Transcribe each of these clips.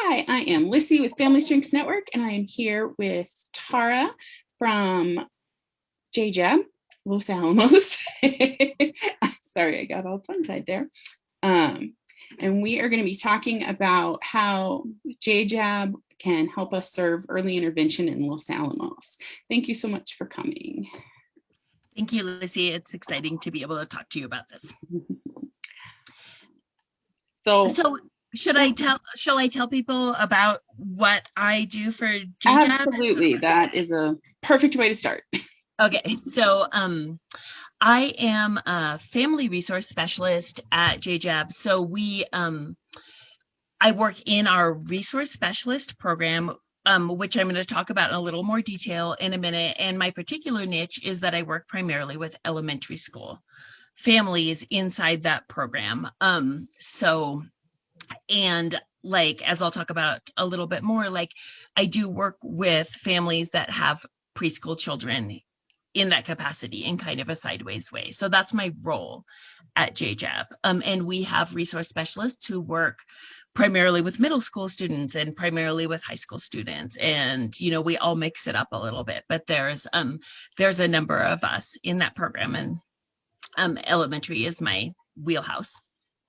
Hi, I am Lissy with Family Strengths Network, and I am here with Tara from JJAB, Los Alamos. Sorry, I got all tongue-tied there. And we are going to be talking about how JJAB can help us serve early intervention in Los Alamos. Thank you so much for coming. Thank you, Lissy. It's exciting to be able to talk to you about this. So shall I tell people about what I do for JJAB? Absolutely. That is a perfect way to start. Okay. So I am a family resource specialist at JJAB. So I work in our resource specialist program, which I'm going to talk about in a little more detail in a minute. And my particular niche is that I work primarily with elementary school families inside that program. And like, as I'll talk about a little bit more, like I do work with families that have preschool children in that capacity in kind of a sideways way. So that's my role at JJAB. And we have resource specialists who work primarily with middle school students and primarily with high school students. And, you know, we all mix it up a little bit, but there's a number of us in that program, and elementary is my wheelhouse.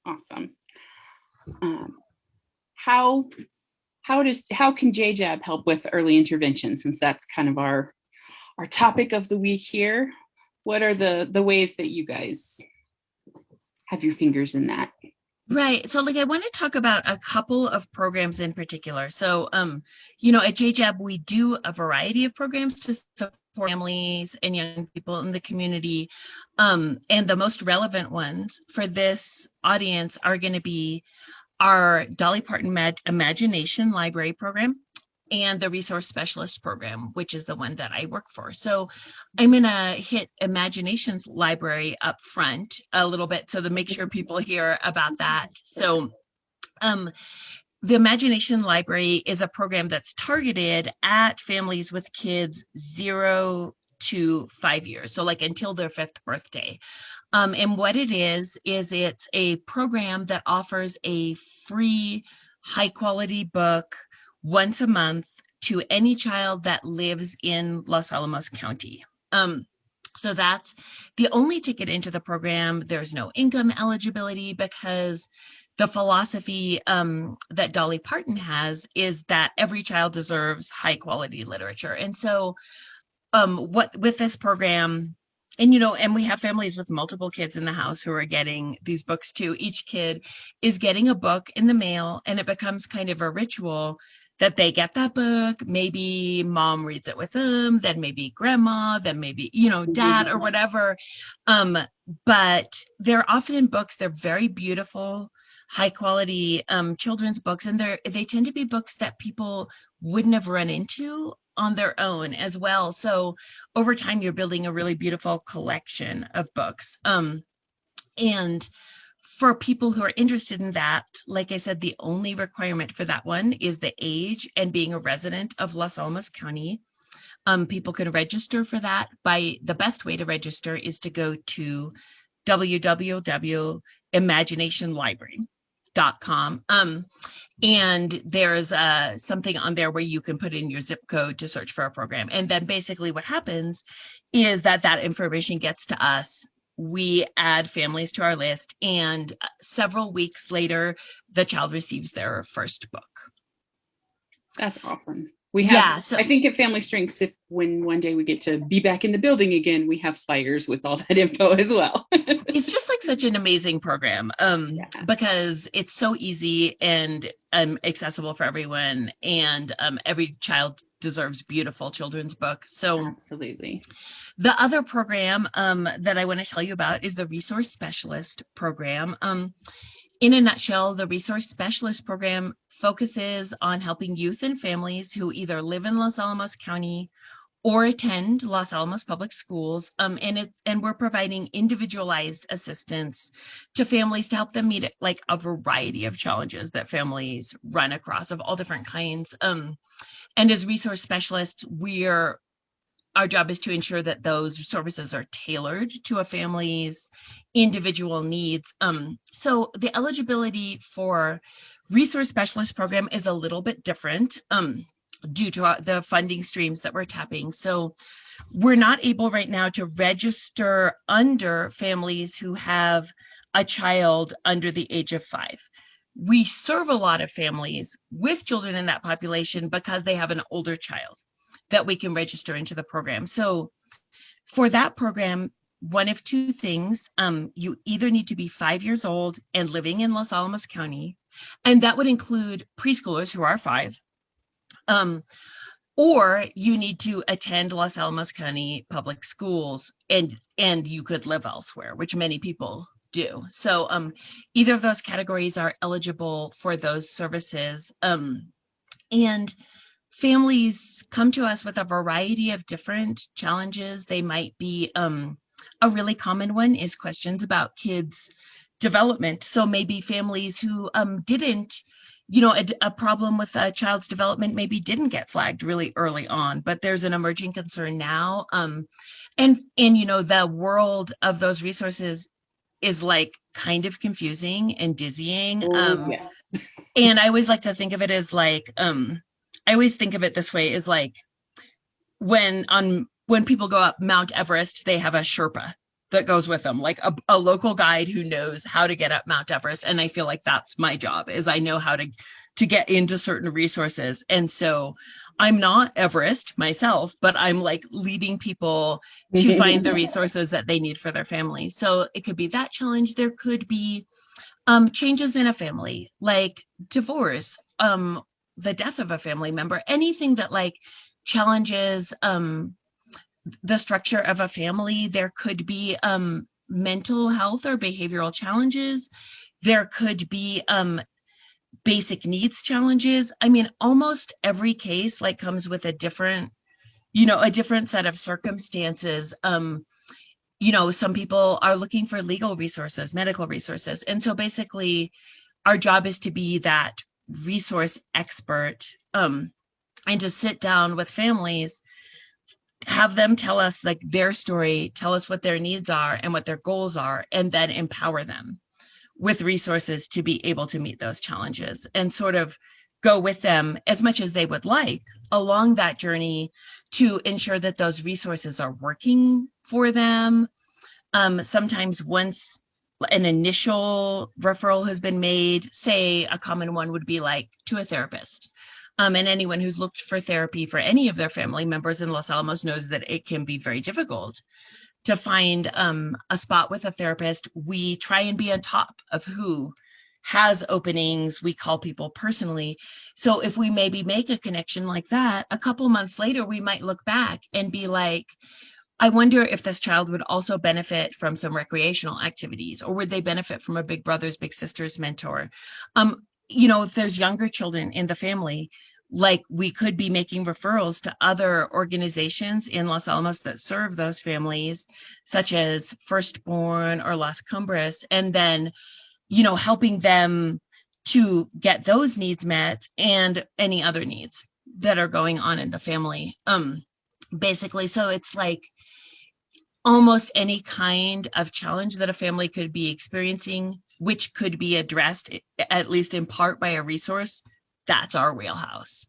Awesome. How can JJAB help with early intervention, since that's kind of our topic of the week here? What are the ways that you guys have your fingers in that? Right. So like I want to talk about a couple of programs in particular. So you know, at JJAB we do a variety of programs to support families and young people in the community. And the most relevant ones for this audience are going to be our Dolly Parton Imagination Library program and the Resource Specialist program, which is the one that I work for. So I'm going to hit Imaginations Library up front a little bit so to make sure people hear about that. So the Imagination Library is a program that's targeted at families with kids 0 to 5 years, so like until their 5th birthday. And what it is it's a program that offers a free, high quality book once a month to any child that lives in Los Alamos County. So that's the only ticket into the program. There's no income eligibility because the philosophy that Dolly Parton has is that every child deserves high quality literature. And so with this program, and you know, and we have families with multiple kids in the house who are getting these books too. Each kid is getting a book in the mail, and it becomes kind of a ritual that they get that book. Maybe mom reads it with them, then maybe grandma, then maybe, you know, dad or whatever. But they're often books, they're very beautiful, high quality children's books, and they tend to be books that people wouldn't have run into on their own as well. So over time, you're building a really beautiful collection of books. And for people who are interested in that, like I said, the only requirement for that one is the age and being a resident of Los Alamos County. People can register for that. The best way to register is to go to www.imaginationlibrary.com. And there's something on there where you can put in your zip code to search for a program. And then basically what happens is that information gets to us. We add families to our list, and several weeks later, the child receives their first book. That's awesome. We have, I think at Family Strengths, when one day we get to be back in the building again, we have flyers with all that info as well. It's just like such an amazing program because it's so easy and accessible for everyone, and every child deserves beautiful children's books. So absolutely. The other program that I want to tell you about is the Resource Specialist program. In a nutshell, the Resource Specialist program focuses on helping youth and families who either live in Los Alamos County or attend Los Alamos Public Schools, and we're providing individualized assistance to families to help them meet like a variety of challenges that families run across of all different kinds. And as resource specialists, our job is to ensure that those services are tailored to a family's individual needs. So the eligibility for resource specialist program is a little bit different due to the funding streams that we're tapping. So we're not able right now to register under families who have a child under the age of 5. We serve a lot of families with children in that population because they have an older child that we can register into the program. So for that program, one of two things, you either need to be 5 years old and living in Los Alamos County, and that would include preschoolers who are 5, or you need to attend Los Alamos County public schools, and you could live elsewhere, which many people do. So either of those categories are eligible for those services. And families come to us with a variety of different challenges. They might be, a really common one is questions about kids' development. So maybe families who didn't, a problem with a child's development maybe didn't get flagged really early on, but there's an emerging concern now. And the world of those resources is like kind of confusing and dizzying. Yes. And I always like to think of it as like, I always think of it this way, is like when people go up Mount Everest, they have a Sherpa that goes with them, like a local guide who knows how to get up Mount Everest. And I feel like that's my job, is I know how to get into certain resources. And so I'm not Everest myself, but I'm like leading people to find the resources that they need for their family. So it could be that challenge. There could be changes in a family, like divorce, the death of a family member, anything that like challenges the structure of a family. There could be mental health or behavioral challenges. There could be basic needs challenges. I mean, almost every case like comes with a different set of circumstances. Some people are looking for legal resources, medical resources. And so basically our job is to be that resource expert, and to sit down with families, have them tell us like their story, tell us what their needs are and what their goals are, and then empower them with resources to be able to meet those challenges, and sort of go with them as much as they would like along that journey to ensure that those resources are working for them. Sometimes once an initial referral has been made, say a common one would be like to a therapist. And anyone who's looked for therapy for any of their family members in Los Alamos knows that it can be very difficult to find a spot with a therapist. We try and be on top of who has openings. We call people personally. So if we maybe make a connection like that, a couple months later, we might look back and be like, I wonder if this child would also benefit from some recreational activities, or would they benefit from a big brother's, big sister's mentor? If there's younger children in the family, like we could be making referrals to other organizations in Los Alamos that serve those families, such as Firstborn or Las Cumbres, and then, helping them to get those needs met and any other needs that are going on in the family. Basically, so it's like almost any kind of challenge that a family could be experiencing, which could be addressed at least in part by a resource. That's our wheelhouse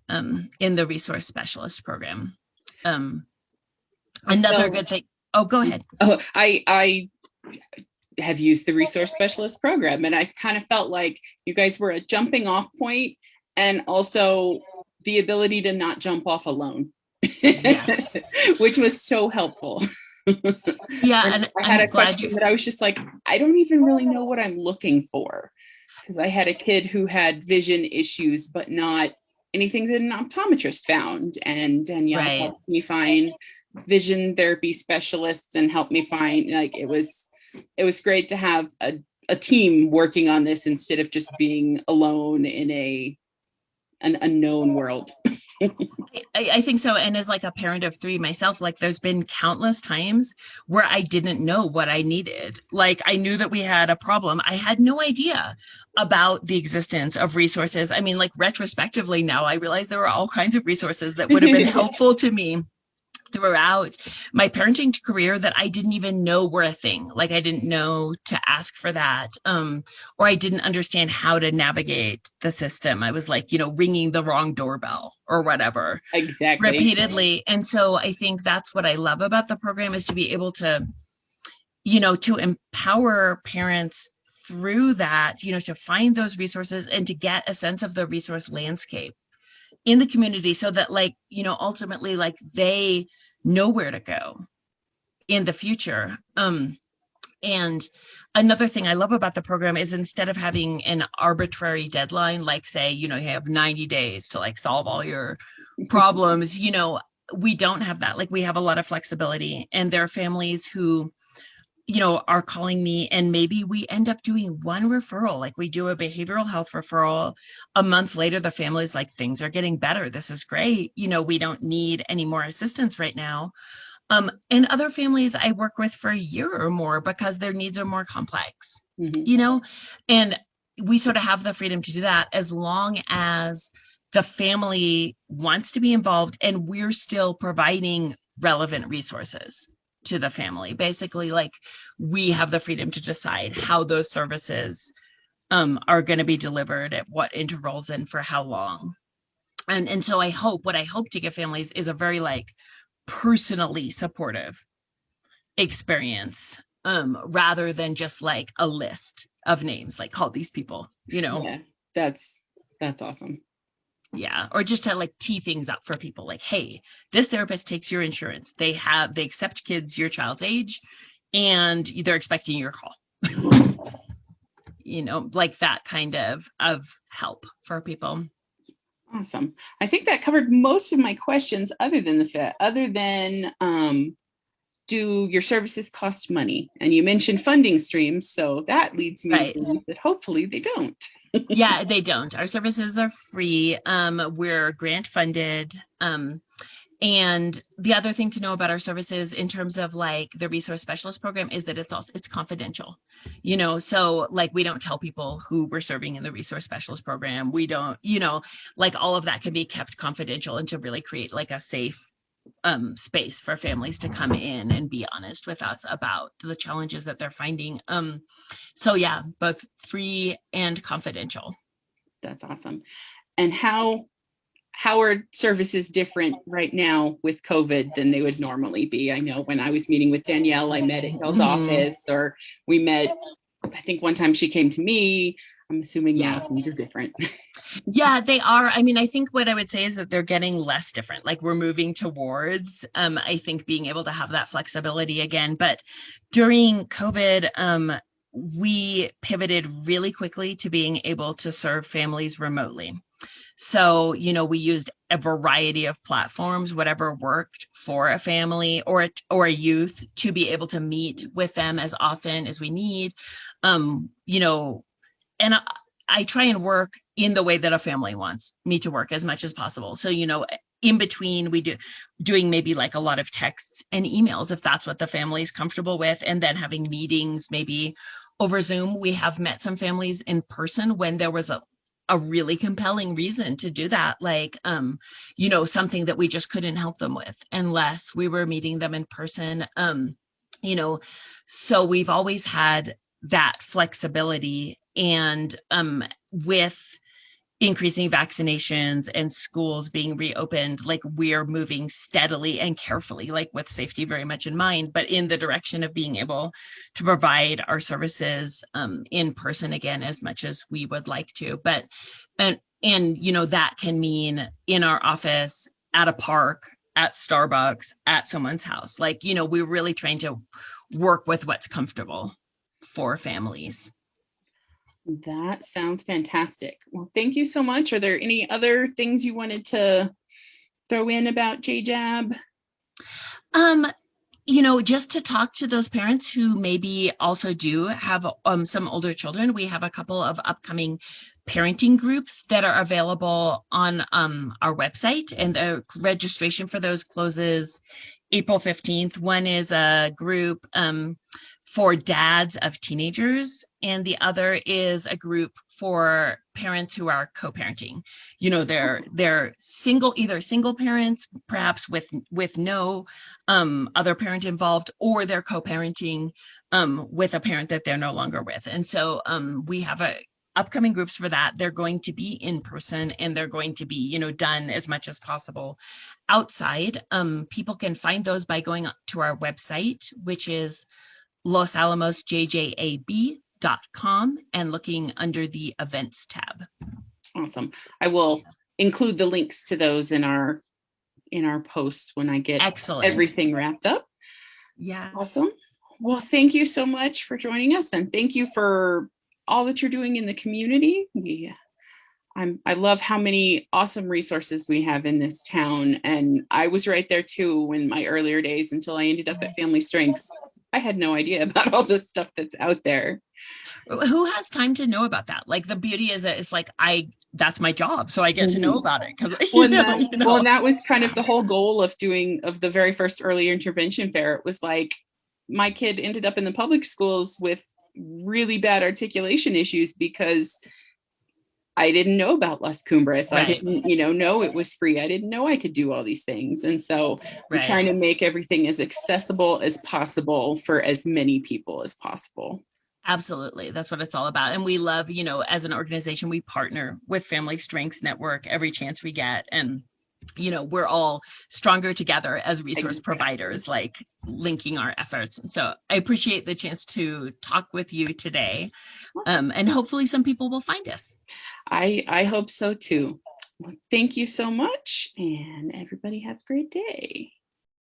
in the resource specialist program. Another good thing. Oh, go ahead. Oh, I have used the resource specialist program, and I kind of felt like you guys were a jumping off point, and also the ability to not jump off alone. Yes. Which was so helpful. Yeah, and I had a question that I was just like, I don't even really know what I'm looking for, because I had a kid who had vision issues, but not anything that an optometrist found. And Danielle helped me find vision therapy specialists and helped me find, like, it was great to have a team working on this instead of just being alone in an unknown world. I think so. And as like a parent of 3 myself, like there's been countless times where I didn't know what I needed. Like I knew that we had a problem. I had no idea about the existence of resources. I mean, like retrospectively now, I realize there were all kinds of resources that would have been helpful to me throughout my parenting career that I didn't even know were a thing. Like I didn't know to ask for that, or I didn't understand how to navigate the system. I was like, ringing the wrong doorbell or whatever Exactly. repeatedly. And so I think that's what I love about the program, is to be able to, to empower parents through that, to find those resources and to get a sense of the resource landscape in the community, so that ultimately they know where to go in the future. And another thing I love about the program is, instead of having an arbitrary deadline, like say, you have 90 days to solve all your problems, we don't have that. We have a lot of flexibility, and there are families who are calling me, and maybe we end up doing one referral. Like we do a behavioral health referral. A month later, the family's like, things are getting better. This is great. We don't need any more assistance right now. And other families I work with for a year or more because their needs are more complex, and we sort of have the freedom to do that as long as the family wants to be involved and we're still providing relevant resources to the family. Basically, we have the freedom to decide how those services are going to be delivered at what intervals and for how long. And so what I hope to give families is a very personally supportive experience, rather than just a list of names, call these people, Yeah, that's awesome. Yeah. Or just to tee things up for people, hey, this therapist takes your insurance. They accept kids your child's age, and they're expecting your call. That kind of help for people. Awesome. I think that covered most of my questions, other than do your services cost money? And you mentioned funding streams, so that leads me to believe that hopefully they don't. Yeah, they don't. Our services are free. We're grant funded. And the other thing to know about our services in terms of the resource specialist program is that it's confidential, so we don't tell people who we're serving in the resource specialist program. We don't, all of that can be kept confidential, and to really create a safe space for families to come in and be honest with us about the challenges that they're finding. So yeah, both free and confidential. That's awesome. And how are services different right now with COVID than they would normally be? I know when I was meeting with Danielle, I met at Hill's office, or we met, I think one time she came to me. I'm assuming now things are different. Yeah, they are. I mean, I think what I would say is that they're getting less different. We're moving towards, I think, being able to have that flexibility again. But during COVID, we pivoted really quickly to being able to serve families remotely. So, we used a variety of platforms, whatever worked for a family or a youth, to be able to meet with them as often as we need. And I try and work in the way that a family wants me to work as much as possible. So, in between doing maybe a lot of texts and emails, if that's what the family is comfortable with, and then having meetings maybe over Zoom. We have met some families in person when there was a really compelling reason to do that, something that we just couldn't help them with unless we were meeting them in person. So we've always had that flexibility, and with increasing vaccinations and schools being reopened, we're moving steadily and carefully, with safety very much in mind, but in the direction of being able to provide our services in person again as much as we would like to. But and that can mean in our office, at a park, at Starbucks, at someone's house. We're really trying to work with what's comfortable for families. That sounds fantastic. Well, thank you so much. Are there any other things you wanted to throw in about JJAB? Just to talk to those parents who maybe also do have some older children. We have a couple of upcoming parenting groups that are available on our website, and the registration for those closes April 15th. One is a group for dads of teenagers, and the other is a group for parents who are co-parenting. You know, they're either single parents, perhaps with no other parent involved, or they're co-parenting with a parent that they're no longer with. And so we have upcoming groups for that. They're going to be in person, and they're going to be, you know, done as much as possible outside. People can find those by going to our website, which is losalamosjjab.com, and looking under the events tab. Awesome. I will include the links to those in our posts when I get everything wrapped up. Yeah. Awesome. Well, thank you so much for joining us, and thank you for all that you're doing in the community. I love how many awesome resources we have in this town. And I was right there too in my earlier days until I ended up at Family Strengths. I had no idea about all this stuff that's out there. Who has time to know about that? Like, the beauty is that it's like, that's my job, so I get to know about it. Because well, and that was kind of the whole goal of the very first early intervention fair. It was like, my kid ended up in the public schools with really bad articulation issues because I didn't know about Las Cumbres. Right. I didn't, know it was free. I didn't know I could do all these things. And so we're trying to make everything as accessible as possible for as many people as possible. Absolutely. That's what it's all about. And we love, as an organization, we partner with Family Strengths Network every chance we get. And we're all stronger together as resource providers, like linking our efforts. And so I appreciate the chance to talk with you today. And hopefully some people will find us. I hope so too. Well, thank you so much, and everybody have a great day.